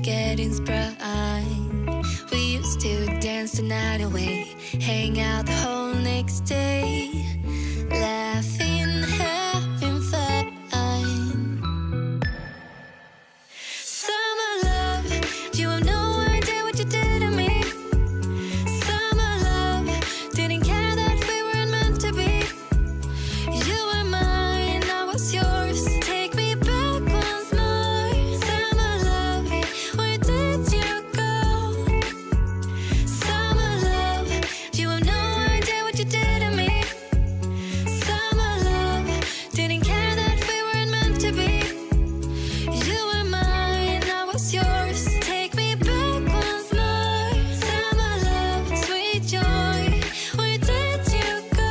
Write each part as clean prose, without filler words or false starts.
getting sprung. We used to dance the night away, hang out the whole next day, laughing, having fun. Summer love, you have no idea what you did to me. Summer love, didn't care that we weren't meant to be. You were mine, I was yours. Take me back once more. Summer love, where did you go? Summer love, you have no idea what you did to me. Summer love, didn't care that we weren't meant to be. You were mine, I was yours. Take me back once more. Summer love, sweet joy, where did you go?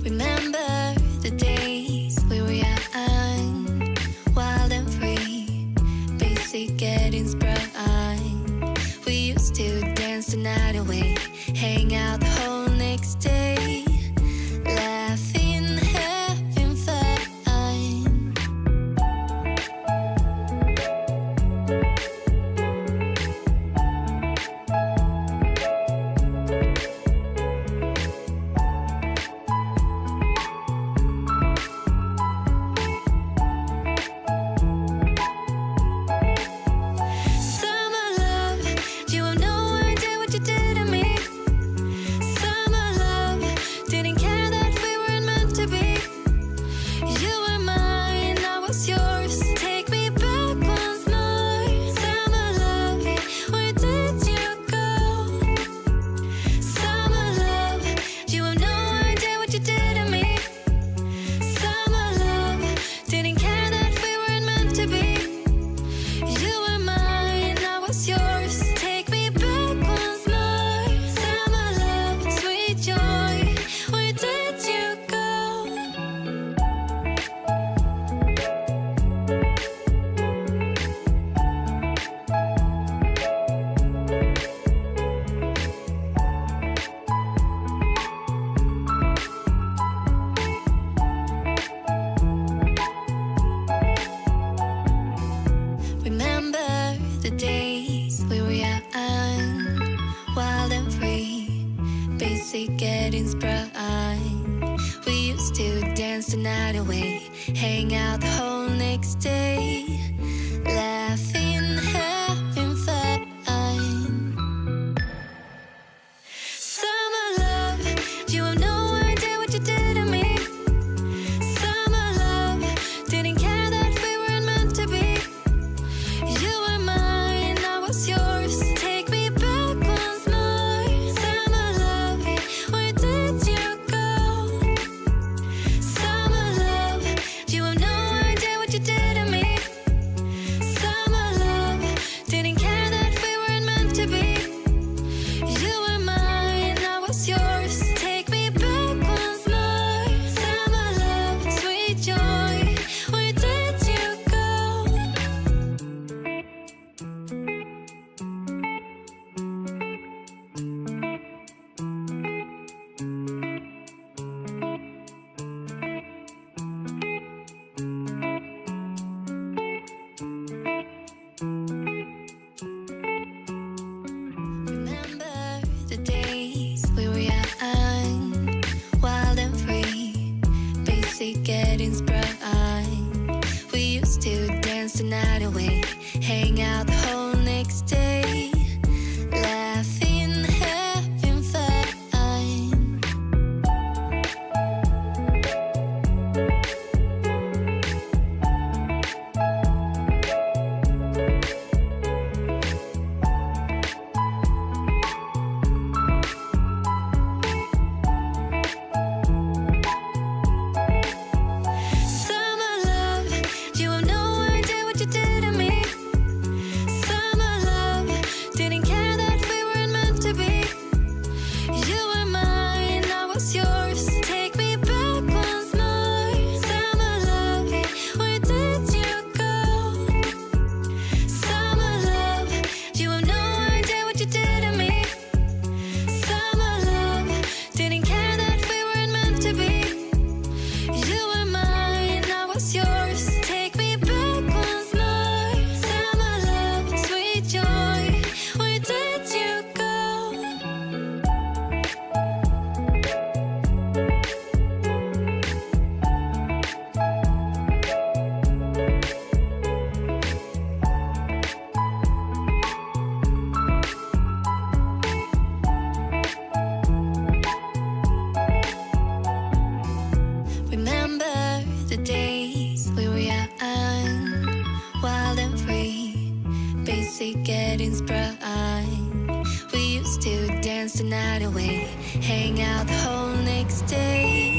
Remember the days we were young, wild and free, basic getting sprung. We used to dance the night away, hang out the whole next day, laughing, having fun. Summer love, you have no idea what you did to me. Summer love, didn't care that we weren't meant to be. You were mine, I was yours. Take me back once more. Summer love, where did you go? Summer love, you have no idea what you did to me. Summer love, didn't care that we weren't meant to be. You were mine, I was yours. Take me back once more. Summer love, sweet joy, where did you go? Remember the days we were young, wild and free, basic getting sprung. We used to dance the night away, hang out the whole next day, laughing, having fun. Summer love, you have no idea what you did to me. Summer love, didn't care that we weren't meant to be. You were mine, I was yours. Take me back once more. Summer love, where did you go? Summer love, you have no idea what you did to me. sun's prime. We used to dance the night away, hang out the whole next day.